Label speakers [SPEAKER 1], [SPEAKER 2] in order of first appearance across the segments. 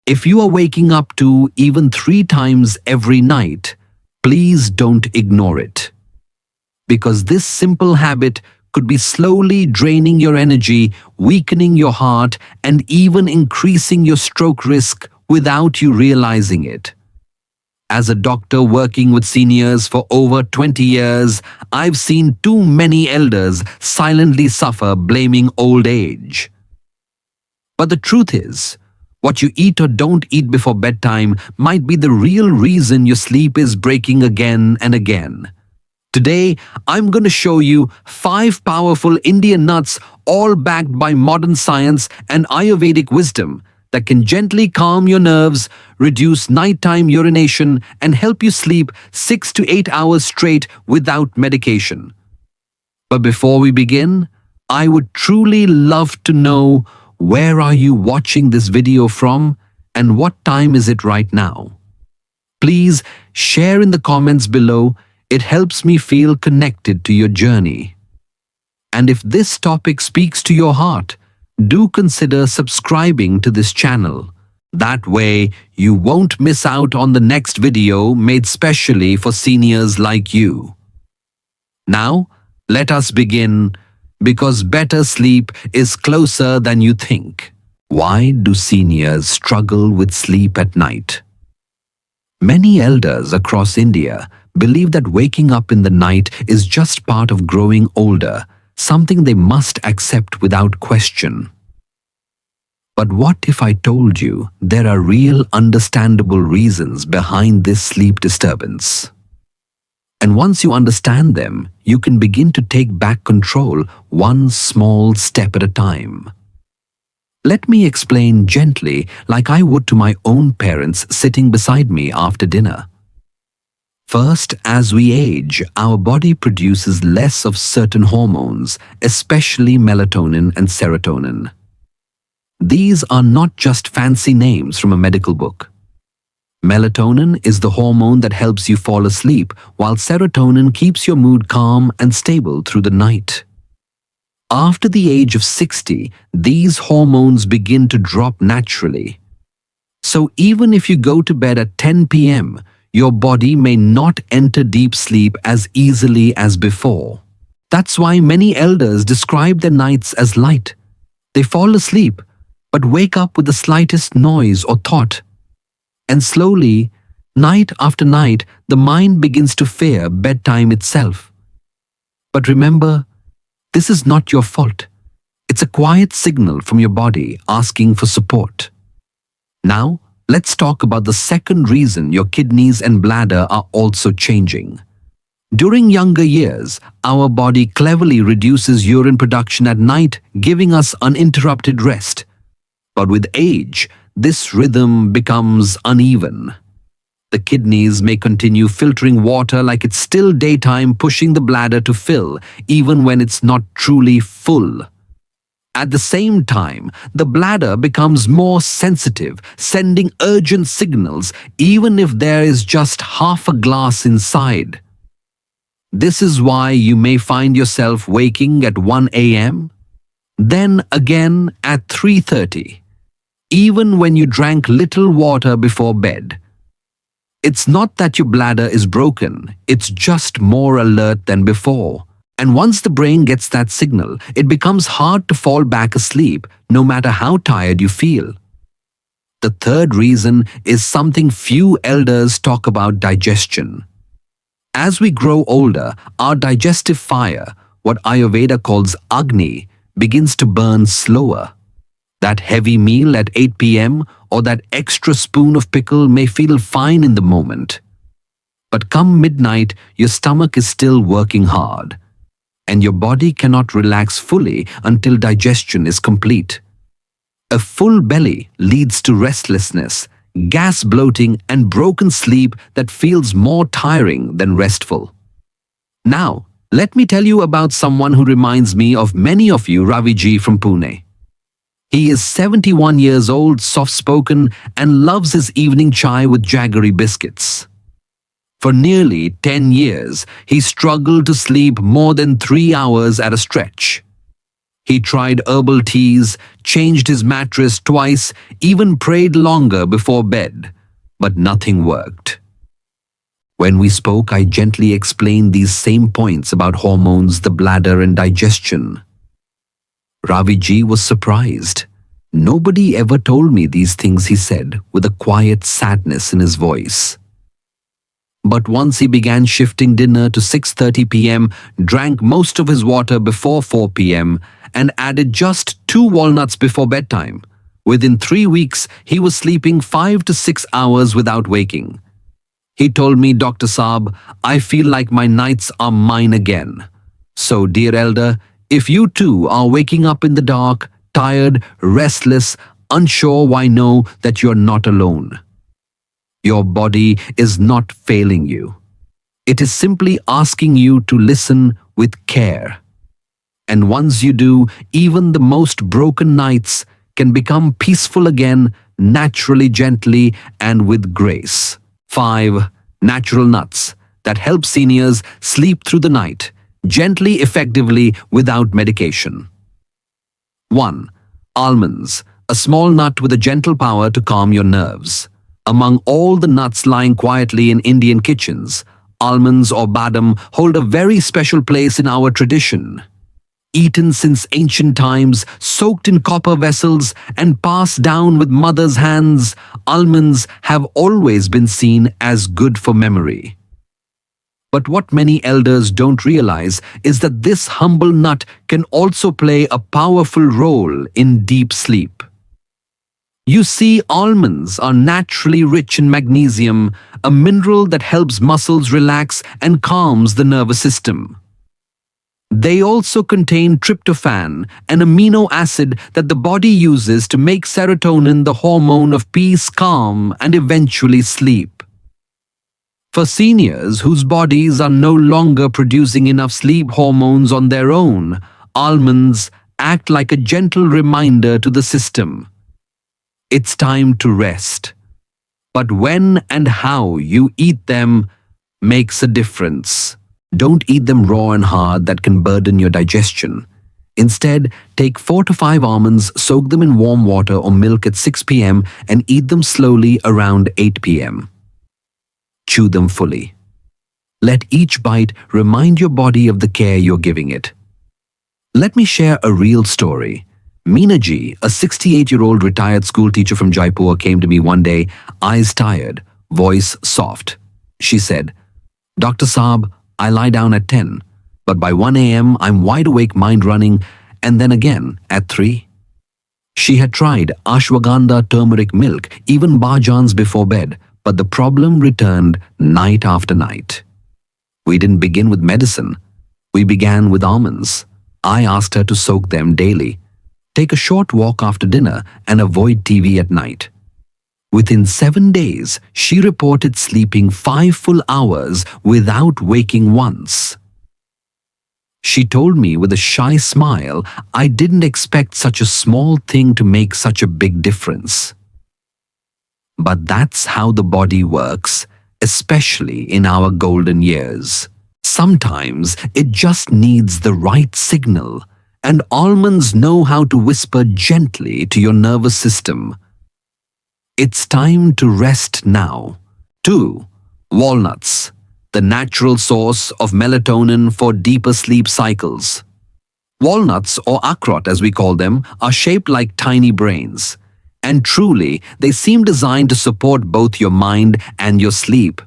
[SPEAKER 1] If you are waking up to even 3 times every night, please don't ignore it. Because this simple habit could be slowly draining your energy, weakening your heart, and even increasing your stroke risk without you realizing it. As a doctor working with seniors for over 20 years, I've seen too many elders silently suffer blaming old age. But the truth is, what you eat or don't eat before bedtime might be the real reason your sleep is breaking again and again. Today, I'm going to show you 5 powerful Indian nuts, all backed by modern science and Ayurvedic wisdom, that can gently calm your nerves, reduce nighttime urination, and help you sleep 6 to 8 hours straight without medication. But before we begin, I would truly love to know, where are you watching this video from and what time is it right now? Please share in the comments below. It helps me feel connected to your journey. And if this topic speaks to your heart, do consider subscribing to this channel. That way, you won't miss out on the next video made specially for seniors like you. Now, let us begin, because better sleep is closer than you think. Why do seniors struggle with sleep at night? Many elders across India believe that waking up in the night is just part of growing older, something they must accept without question. But what if I told you there are real understandable reasons behind this sleep disturbance? And once you understand them, you can begin to take back control one small step at a time. Let me explain gently, like I would to my own parents sitting beside me after dinner. First, as we age, our body produces less of certain hormones, especially melatonin and serotonin. These are not just fancy names from a medical book. Melatonin is the hormone that helps you fall asleep, while serotonin keeps your mood calm and stable through the night. After the age of 60, these hormones begin to drop naturally. So even if you go to bed at 10 p.m., your body may not enter deep sleep as easily as before. That's why many elders describe their nights as light. They fall asleep, but wake up with the slightest noise or thought. And slowly, night after night, the mind begins to fear bedtime itself. But remember, this is not your fault. It's a quiet signal from your body asking for support. Now, let's talk about the second reason your kidneys and bladder are also changing. During younger years, our body cleverly reduces urine production at night, giving us uninterrupted rest. But with age, this rhythm becomes uneven. The kidneys may continue filtering water like it's still daytime, pushing the bladder to fill, even when it's not truly full. At the same time, the bladder becomes more sensitive, sending urgent signals even if there is just half a glass inside. This is why you may find yourself waking at 1 a.m., then again at 3:30, even when you drank little water before bed. It's not that your bladder is broken, it's just more alert than before. And once the brain gets that signal, it becomes hard to fall back asleep, no matter how tired you feel. The third reason is something few elders talk about: digestion. As we grow older, our digestive fire, what Ayurveda calls Agni, begins to burn slower. That heavy meal at 8 p.m. or that extra spoon of pickle may feel fine in the moment. But come midnight, your stomach is still working hard, and your body cannot relax fully until digestion is complete. A full belly leads to restlessness, gas bloating, and broken sleep that feels more tiring than restful. Now, let me tell you about someone who reminds me of many of you, Raviji from Pune. He is 71 years old, soft-spoken, and loves his evening chai with jaggery biscuits. For nearly 10 years, he struggled to sleep more than 3 hours at a stretch. He tried herbal teas, changed his mattress twice, even prayed longer before bed, but nothing worked. When we spoke, I gently explained these same points about hormones, the bladder, and digestion. Ravi ji was surprised. Nobody ever told me these things, he said, with a quiet sadness in his voice. But once he began shifting dinner to 6:30 p.m., drank most of his water before 4 p.m., and added just 2 walnuts before bedtime. Within 3 weeks, he was sleeping 5 to 6 hours without waking. He told me, Dr. Saab, I feel like my nights are mine again. So, dear elder, if you too are waking up in the dark, tired, restless, unsure, why know that you're not alone. Your body is not failing you. It is simply asking you to listen with care. And once you do, even the most broken nights can become peaceful again, naturally, gently, and with grace. 5. Natural nuts that help seniors sleep through the night, gently, effectively, without medication. 1. Almonds, a small nut with a gentle power to calm your nerves. Among all the nuts lying quietly in Indian kitchens, almonds or badam hold a very special place in our tradition. Eaten since ancient times, soaked in copper vessels, and passed down with mothers' hands, almonds have always been seen as good for memory. But what many elders don't realize is that this humble nut can also play a powerful role in deep sleep. You see, almonds are naturally rich in magnesium, a mineral that helps muscles relax and calms the nervous system. They also contain tryptophan, an amino acid that the body uses to make serotonin, the hormone of peace, calm, and eventually sleep. For seniors whose bodies are no longer producing enough sleep hormones on their own, almonds act like a gentle reminder to the system. It's time to rest. But when and how you eat them makes a difference. Don't eat them raw and hard, that can burden your digestion. Instead, take 4 to 5 almonds, soak them in warm water or milk at 6 p.m. and eat them slowly around 8 p.m. Chew them fully. Let each bite remind your body of the care you're giving it. Let me share a real story. Meena ji, a 68-year-old retired school teacher from Jaipur, came to me one day, eyes tired, voice soft. She said, Dr. Saab, I lie down at 10, but by 1 a.m. I'm wide awake, mind running, and then again at 3. She had tried ashwagandha, turmeric milk, even bajans before bed, but the problem returned night after night. We didn't begin with medicine. We began with almonds. I asked her to soak them daily, take a short walk after dinner, and avoid TV at night. Within 7 days, she reported sleeping 5 full hours without waking once. She told me with a shy smile, I didn't expect such a small thing to make such a big difference. But that's how the body works, especially in our golden years. Sometimes it just needs the right signal, and almonds know how to whisper gently to your nervous system. It's time to rest now. 2. Walnuts, the natural source of melatonin for deeper sleep cycles. Walnuts, or akhrout as we call them, are shaped like tiny brains. And truly, they seem designed to support both your mind and your sleep.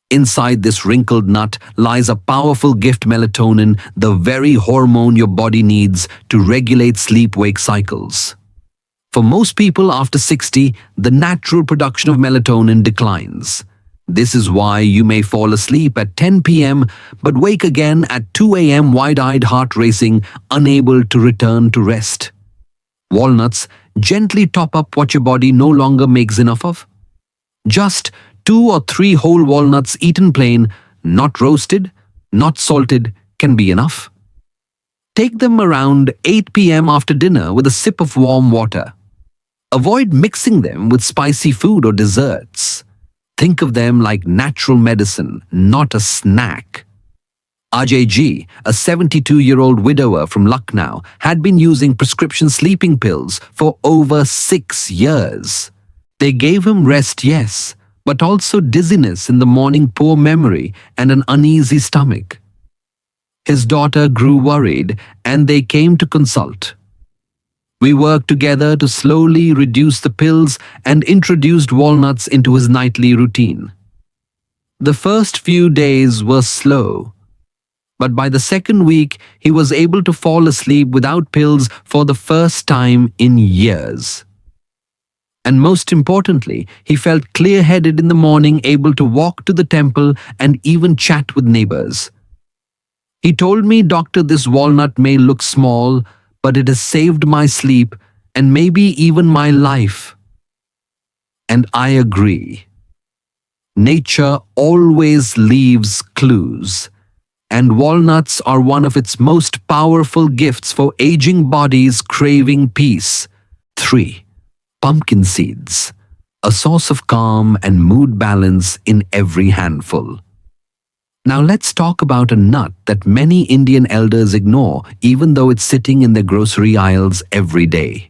[SPEAKER 1] Inside this wrinkled nut lies a powerful gift, melatonin, the very hormone your body needs to regulate sleep-wake cycles. For most people after 60, the natural production of melatonin declines. This is why you may fall asleep at 10 p.m. but wake again at 2 a.m. wide-eyed, heart racing, unable to return to rest. Walnuts gently top up what your body no longer makes enough of. Just 2 or 3 whole walnuts eaten plain, not roasted, not salted, can be enough. Take them around 8 p.m. after dinner with a sip of warm water. Avoid mixing them with spicy food or desserts. Think of them like natural medicine, not a snack. Ajay Ji, a 72-year-old widower from Lucknow, had been using prescription sleeping pills for over 6 years. They gave him rest, yes, but also dizziness in the morning, poor memory, and an uneasy stomach. His daughter grew worried, and they came to consult. We worked together to slowly reduce the pills and introduced walnuts into his nightly routine. The first few days were slow, but by the second week, he was able to fall asleep without pills for the first time in years. And most importantly, he felt clear-headed in the morning, able to walk to the temple and even chat with neighbors. He told me, "Doctor, this walnut may look small, but it has saved my sleep and maybe even my life." And I agree. Nature always leaves clues, and walnuts are one of its most powerful gifts for aging bodies craving peace. 3. Pumpkin seeds, a source of calm and mood balance in every handful. Now let's talk about a nut that many Indian elders ignore, even though it's sitting in their grocery aisles every day.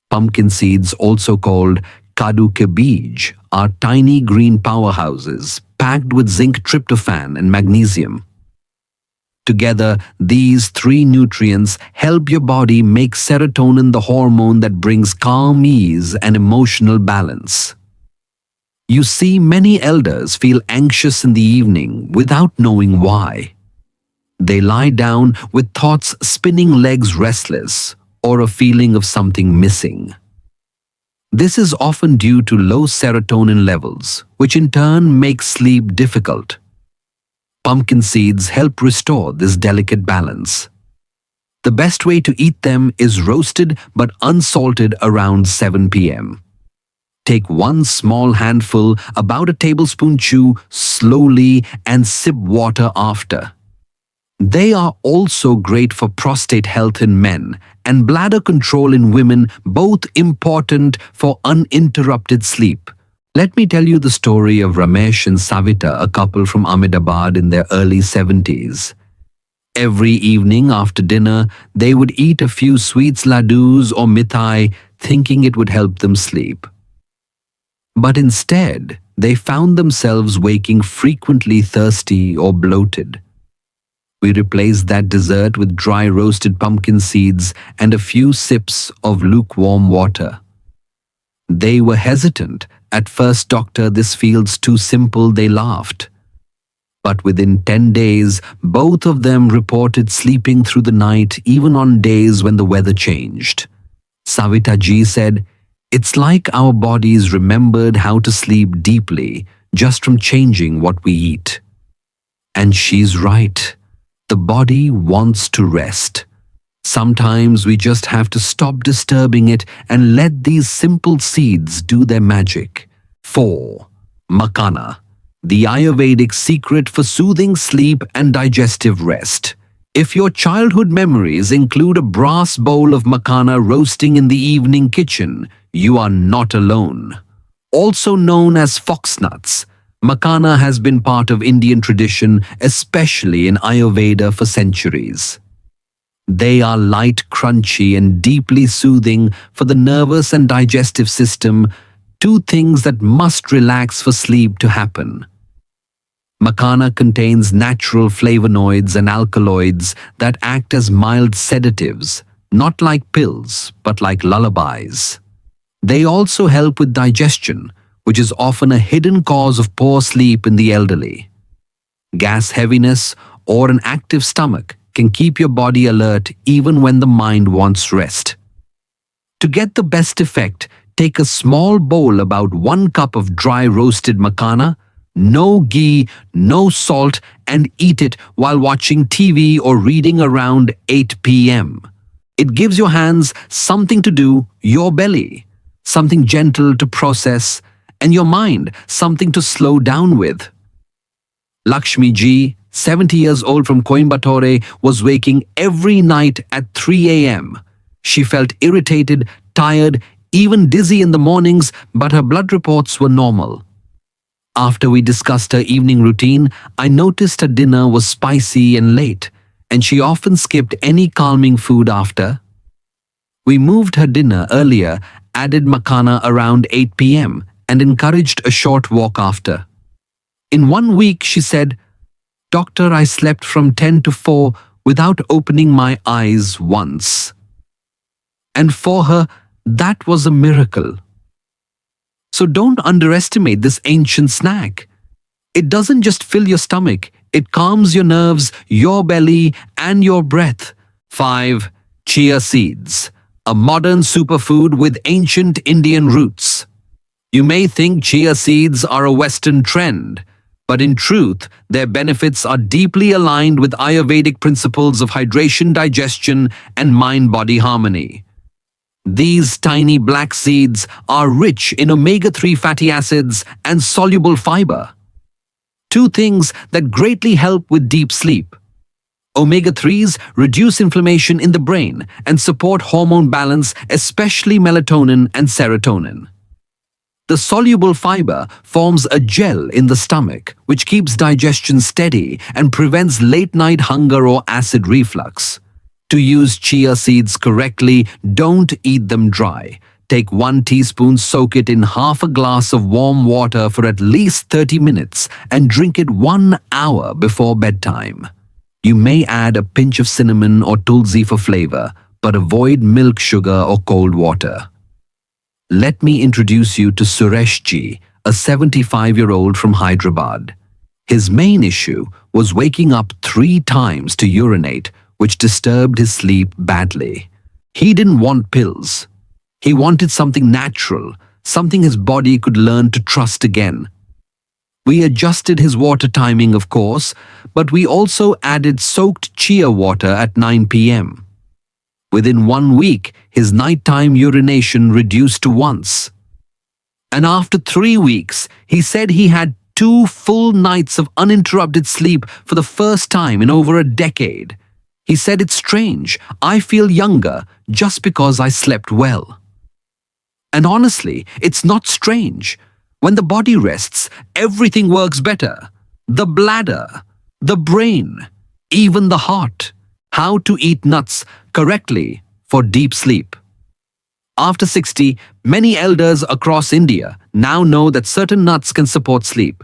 [SPEAKER 1] Pumpkin seeds, also called kadu ke beej, are tiny green powerhouses packed with zinc, tryptophan, and magnesium. Together, these three nutrients help your body make serotonin, the hormone that brings calm, ease, and emotional balance. You see, many elders feel anxious in the evening without knowing why. They lie down with thoughts spinning, legs restless, or a feeling of something missing. This is often due to low serotonin levels, which in turn makes sleep difficult. Pumpkin seeds help restore this delicate balance. The best way to eat them is roasted but unsalted around 7 p.m. Take one small handful, about a tablespoon, chew slowly and sip water after. They are also great for prostate health in men and bladder control in women, both important for uninterrupted sleep. Let me tell you the story of Ramesh and Savita, a couple from Ahmedabad in their early 70s. Every evening after dinner, they would eat a few sweets, laddus or mithai, thinking it would help them sleep. But instead, they found themselves waking frequently thirsty or bloated. We replaced that dessert with dry roasted pumpkin seeds and a few sips of lukewarm water. They were hesitant. At first, "Doctor, this feels too simple," they laughed. But within 10 days, both of them reported sleeping through the night, even on days when the weather changed. Savita ji said, "It's like our bodies remembered how to sleep deeply just from changing what we eat." And she's right. The body wants to rest. Sometimes we just have to stop disturbing it and let these simple seeds do their magic. 4. Makhana, the Ayurvedic secret for soothing sleep and digestive rest. If your childhood memories include a brass bowl of makhana roasting in the evening kitchen, you are not alone. Also known as foxnuts, makhana has been part of Indian tradition, especially in Ayurveda, for centuries. They are light, crunchy, and deeply soothing for the nervous and digestive system, two things that must relax for sleep to happen. Makhana contains natural flavonoids and alkaloids that act as mild sedatives, not like pills, but like lullabies. They also help with digestion, which is often a hidden cause of poor sleep in the elderly. Gas, heaviness, or an active stomach can keep your body alert even when the mind wants rest. To get the best effect, take a small bowl, about 1 cup of dry roasted makhana, no ghee, no salt, and eat it while watching TV or reading around 8 p.m. It gives your hands something to do, your belly something gentle to process, and your mind something to slow down with. Lakshmi ji, 70 years old from Coimbatore, was waking every night at 3 a.m. She felt irritated, tired, even dizzy in the mornings, but her blood reports were normal. After we discussed her evening routine, I noticed her dinner was spicy and late, and she often skipped any calming food after. We moved her dinner earlier, added makhana around 8 p.m., and encouraged a short walk after. In 1 week, she said, "Doctor, I slept from 10 to 4 without opening my eyes once." And for her, that was a miracle. So don't underestimate this ancient snack. It doesn't just fill your stomach, it calms your nerves, your belly, and your breath. 5. Chia seeds, a modern superfood with ancient Indian roots. You may think chia seeds are a Western trend, but in truth, their benefits are deeply aligned with Ayurvedic principles of hydration, digestion, and mind-body harmony. These tiny black seeds are rich in omega-3 fatty acids and soluble fiber. Two things that greatly help with deep sleep. Omega-3s reduce inflammation in the brain and support hormone balance, especially melatonin and serotonin. The soluble fiber forms a gel in the stomach, which keeps digestion steady and prevents late-night hunger or acid reflux. To use chia seeds correctly, don't eat them dry. Take 1 teaspoon, soak it in half a glass of warm water for at least 30 minutes, and drink it 1 hour before bedtime. You may add a pinch of cinnamon or tulsi for flavor, but avoid milk, sugar, or cold water. Let me introduce you to Suresh Ji, a 75-year-old from Hyderabad. His main issue was waking up 3 times to urinate, which disturbed his sleep badly. He didn't want pills. He wanted something natural, something his body could learn to trust again. We adjusted his water timing, of course, but we also added soaked chia water at 9 p.m. Within 1 week, his nighttime urination reduced to once. And after 3 weeks, he said he had 2 full nights of uninterrupted sleep for the first time in over a decade. He said, "It's strange, I feel younger just because I slept well." And honestly, it's not strange. When the body rests, everything works better. The bladder, the brain, even the heart. How to eat nuts correctly for deep sleep. After 60, many elders across India now know that certain nuts can support sleep.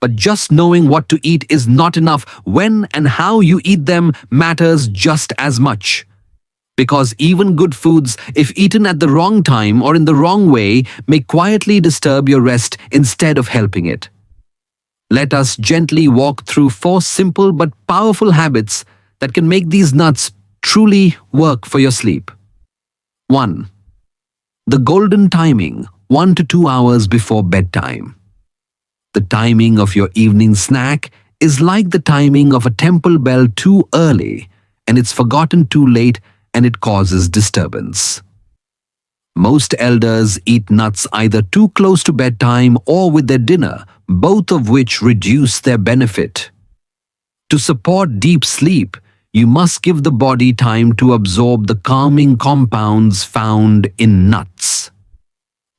[SPEAKER 1] But just knowing what to eat is not enough. When and how you eat them matters just as much. Because even good foods, if eaten at the wrong time or in the wrong way, may quietly disturb your rest instead of helping it. Let us gently walk through 4 simple but powerful habits that can make these nuts truly work for your sleep. 1. The golden timing, 1 to 2 hours before bedtime. The timing of your evening snack is like the timing of a temple bell: too early, and it's forgotten too late, and it causes disturbance. Most elders eat nuts either too close to bedtime or with their dinner, both of which reduce their benefit. To support deep sleep, you must give the body time to absorb the calming compounds found in nuts.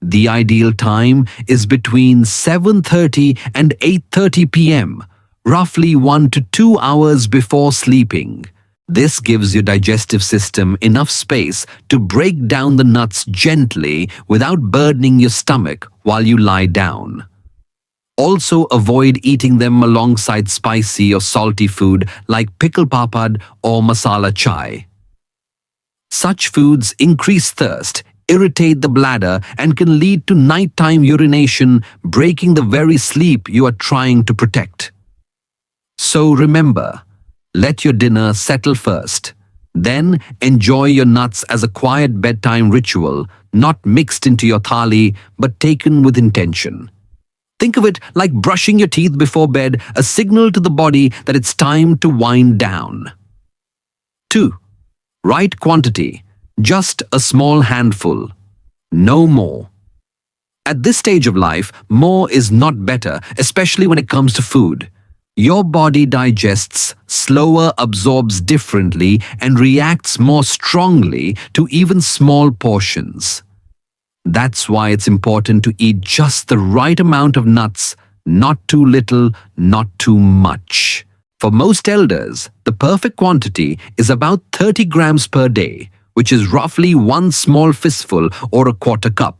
[SPEAKER 1] The ideal time is between 7:30 and 8:30 p.m., roughly 1 to 2 hours before sleeping. This gives your digestive system enough space to break down the nuts gently without burdening your stomach while you lie down. Also, avoid eating them alongside spicy or salty food like pickle papad or masala chai. Such foods increase thirst, irritate the bladder, and can lead to nighttime urination, breaking the very sleep you are trying to protect. So remember, let your dinner settle first. Then enjoy your nuts as a quiet bedtime ritual, not mixed into your thali, but taken with intention. Think of it like brushing your teeth before bed, a signal to the body that it's time to wind down. 2. Right quantity. Just a small handful. No more. At this stage of life, more is not better, especially when it comes to food. Your body digests slower, absorbs differently, and reacts more strongly to even small portions. That's why it's important to eat just the right amount of nuts Not too little, not too much. For most elders, the perfect quantity is about 30 grams per day, which is roughly one small fistful or a quarter cup.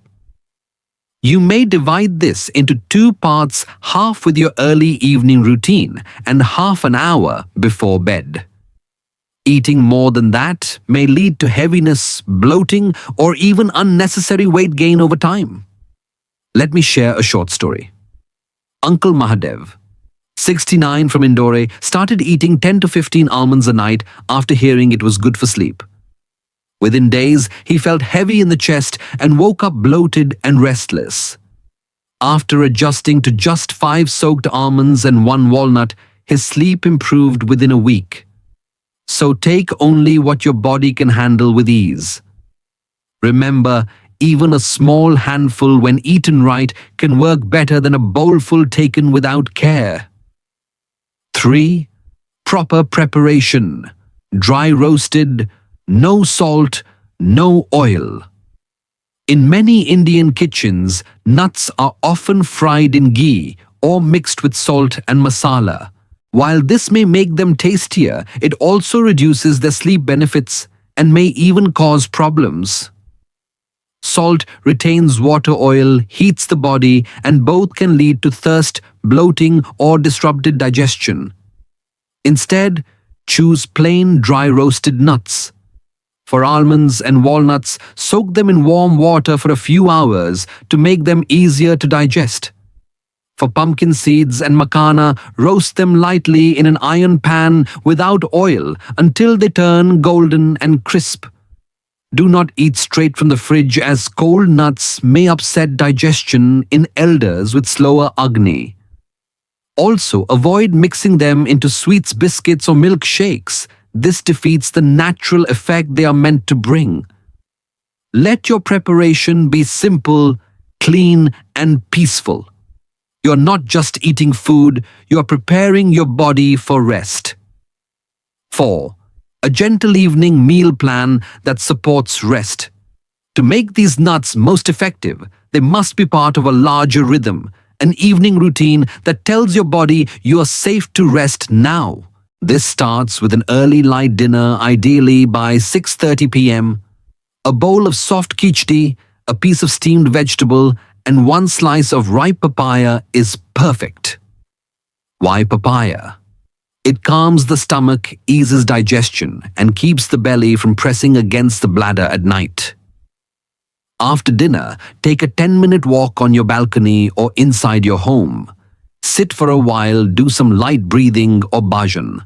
[SPEAKER 1] You may divide this into two parts, half with your early evening routine and half an hour before bed. Eating more than that may lead to heaviness, bloating, or even unnecessary weight gain over time. Let me share a short story. Uncle Mahadev, 69 from Indore, started eating 10 to 15 almonds a night after hearing it was good for sleep. Within days, he felt heavy in the chest and woke up bloated and restless. After adjusting to just 5 soaked almonds and 1 walnut, his sleep improved within a week. So take only what your body can handle with ease. Remember, even a small handful when eaten right can work better than a bowlful taken without care. 3. Proper preparation. Dry roasted, no salt, no oil. In many Indian kitchens, nuts are often fried in ghee or mixed with salt and masala. While this may make them tastier, it also reduces their sleep benefits and may even cause problems. Salt retains water oil, heats the body, and both can lead to thirst, bloating, or disrupted digestion. Instead, choose plain dry roasted nuts. For almonds and walnuts, soak them in warm water for a few hours to make them easier to digest. For pumpkin seeds and makana, roast them lightly in an iron pan without oil until they turn golden and crisp. Do not eat straight from the fridge, as cold nuts may upset digestion in elders with slower agni. Also, avoid mixing them into sweets, biscuits, or milkshakes. This defeats the natural effect they are meant to bring. Let your preparation be simple, clean, and peaceful. You are not just eating food, you are preparing your body for rest. 4. A gentle evening meal plan that supports rest. To make these nuts most effective, they must be part of a larger rhythm, an evening routine that tells your body you are safe to rest now. This starts with an early light dinner, ideally by 6:30 p.m. A bowl of soft khichdi, a piece of steamed vegetable, and 1 slice of ripe papaya is perfect. Why papaya? It calms the stomach, eases digestion, and keeps the belly from pressing against the bladder at night. After dinner, take a 10-minute walk on your balcony or inside your home. Sit for a while, do some light breathing or bhajan.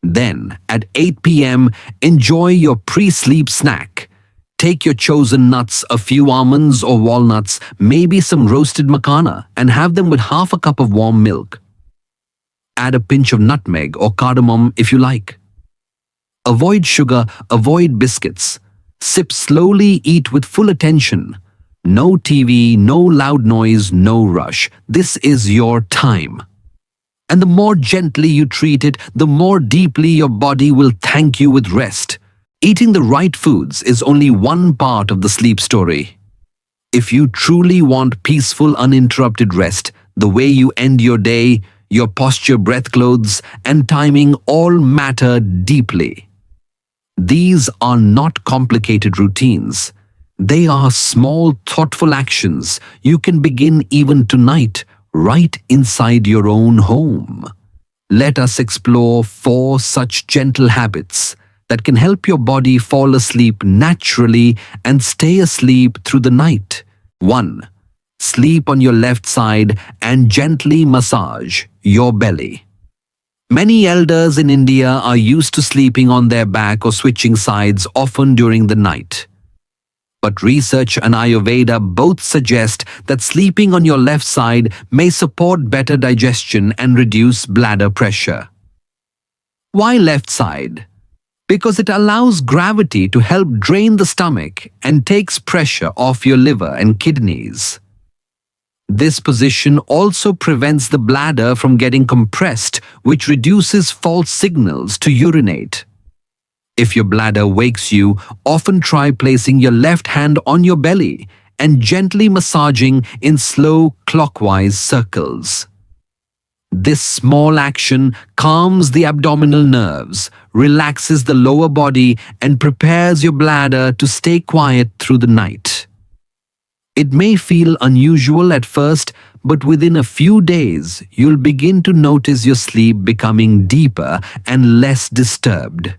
[SPEAKER 1] Then, at 8 p.m., enjoy your pre-sleep snack. Take your chosen nuts, a few almonds or walnuts, maybe some roasted makana, and have them with half a cup of warm milk. Add a pinch of nutmeg or cardamom if you like. Avoid sugar, avoid biscuits. Sip slowly, eat with full attention. No TV, no loud noise, no rush. This is your time. And the more gently you treat it, the more deeply your body will thank you with rest. Eating the right foods is only one part of the sleep story. If you truly want peaceful, uninterrupted rest, the way you end your day, your posture, breath, clothes, and timing all matter deeply. These are not complicated routines. They are small, thoughtful actions you can begin even tonight, right inside your own home. Let us explore 4 such gentle habits that can help your body fall asleep naturally and stay asleep through the night. 1. Sleep on your left side and gently massage your belly. Many elders in India are used to sleeping on their back or switching sides often during the night. But research and Ayurveda both suggest that sleeping on your left side may support better digestion and reduce bladder pressure. Why left side? Because it allows gravity to help drain the stomach and takes pressure off your liver and kidneys. This position also prevents the bladder from getting compressed, which reduces false signals to urinate. If your bladder wakes you, often try placing your left hand on your belly and gently massaging in slow clockwise circles. This small action calms the abdominal nerves, relaxes the lower body, and prepares your bladder to stay quiet through the night. It may feel unusual at first, but within a few days, you'll begin to notice your sleep becoming deeper and less disturbed.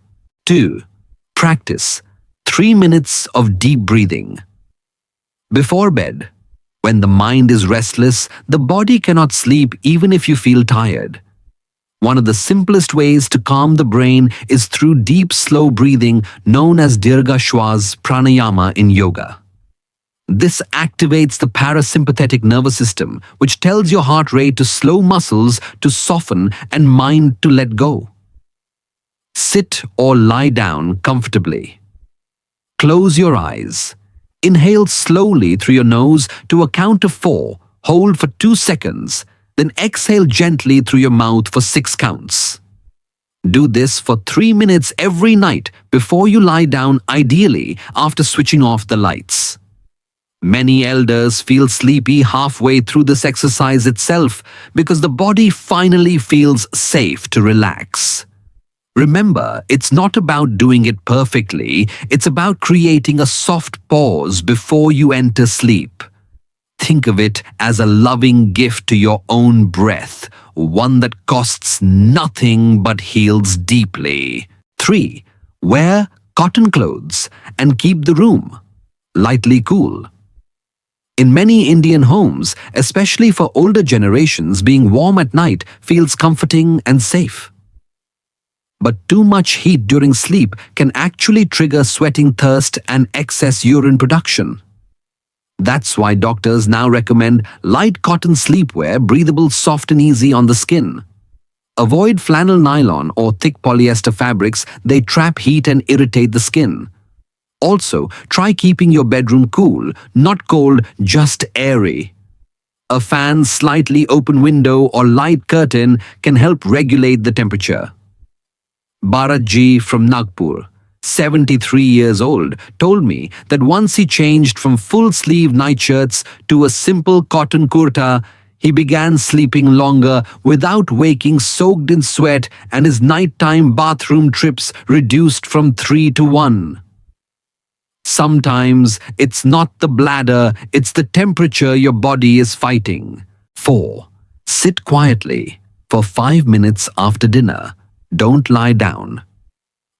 [SPEAKER 1] 2. Practice 3 minutes of deep breathing. Before bed, when the mind is restless, the body cannot sleep even if you feel tired. One of the simplest ways to calm the brain is through deep, slow breathing known as Dirgha Shwas pranayama in yoga. This activates the parasympathetic nervous system, which tells your heart rate to slow, muscles to soften, and mind to let go. Sit or lie down comfortably. Close your eyes. Inhale slowly through your nose to a count of 4. Hold for 2 seconds. Then exhale gently through your mouth for 6 counts. Do this for 3 minutes every night before you lie down, ideally after switching off the lights. Many elders feel sleepy halfway through this exercise itself because the body finally feels safe to relax. Remember, it's not about doing it perfectly, it's about creating a soft pause before you enter sleep. Think of it as a loving gift to your own breath, one that costs nothing but heals deeply. 3. Wear cotton clothes and keep the room lightly cool. In many Indian homes, especially for older generations, being warm at night feels comforting and safe. But too much heat during sleep can actually trigger sweating, thirst, and excess urine production. That's why doctors now recommend light cotton sleepwear, breathable, soft, and easy on the skin. Avoid flannel, nylon, or thick polyester fabrics. They trap heat and irritate the skin. Also, try keeping your bedroom cool, not cold, just airy. A fan, slightly open window, or light curtain can help regulate the temperature. Bharat Ji from Nagpur, 73 years old, told me that once he changed from full-sleeve nightshirts to a simple cotton kurta, he began sleeping longer without waking soaked in sweat, and his nighttime bathroom trips reduced from 3 to 1. Sometimes it's not the bladder, it's the temperature your body is fighting. 4. Sit quietly for 5 minutes after dinner. Don't lie down.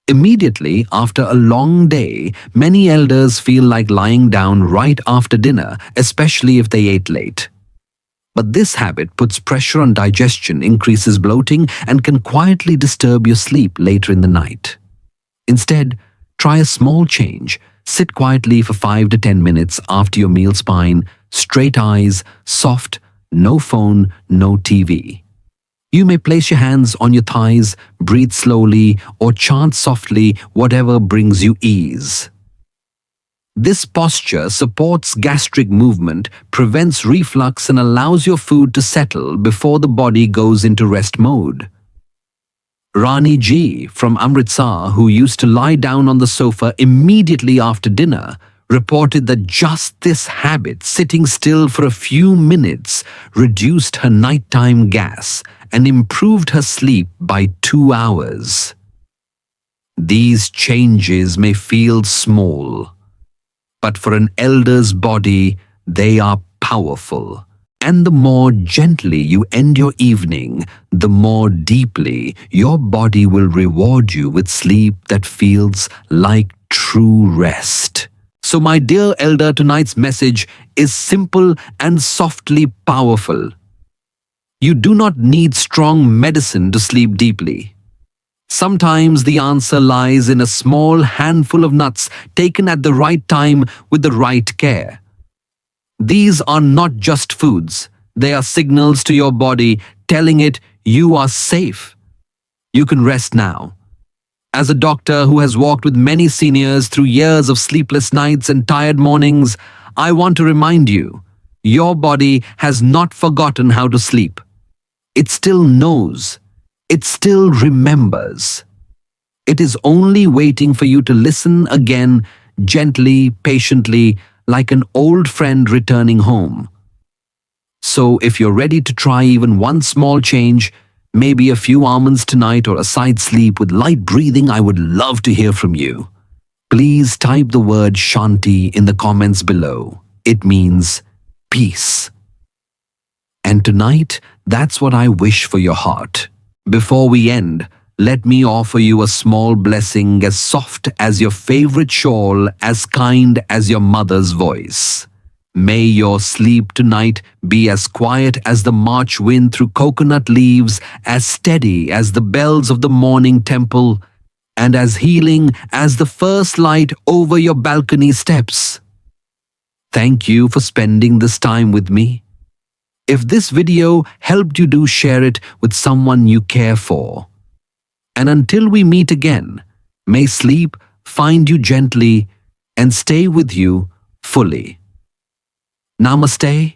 [SPEAKER 1] Immediately after a long day, many elders feel like lying down right after dinner, especially if they ate late. But this habit puts pressure on digestion, increases bloating, and can quietly disturb your sleep later in the night. Instead, try a small change. Sit quietly for 5 to 10 minutes after your meal. Spine, straight eyes, soft, no phone, no TV. You may place your hands on your thighs, breathe slowly, or chant softly, whatever brings you ease. This posture supports gastric movement, prevents reflux, and allows your food to settle before the body goes into rest mode. Rani Ji from Amritsar, who used to lie down on the sofa immediately after dinner, reported that just this habit, sitting still for a few minutes, reduced her nighttime gas and improved her sleep by 2 hours. These changes may feel small, but for an elder's body, they are powerful. And the more gently you end your evening, the more deeply your body will reward you with sleep that feels like true rest. So my dear elder, tonight's message is simple and softly powerful. You do not need strong medicine to sleep deeply. Sometimes the answer lies in a small handful of nuts taken at the right time with the right care. These are not just foods, they are signals to your body telling it you are safe. You can rest now. As a doctor who has walked with many seniors through years of sleepless nights and tired mornings, I want to remind you, your body has not forgotten how to sleep. It still knows. It still remembers. It is only waiting for you to listen again, gently, patiently, like an old friend returning home. So if you're ready to try even one small change, maybe a few almonds tonight or a side sleep with light breathing, I would love to hear from you. Please type the word Shanti in the comments below. It means peace. And tonight, that's what I wish for your heart. Before we end, let me offer you a small blessing as soft as your favorite shawl, as kind as your mother's voice. May your sleep tonight be as quiet as the March wind through coconut leaves, as steady as the bells of the morning temple, and as healing as the first light over your balcony steps. Thank you for spending this time with me. If this video helped you, do share it with someone you care for. And until we meet again, may sleep find you gently and stay with you fully. Namaste.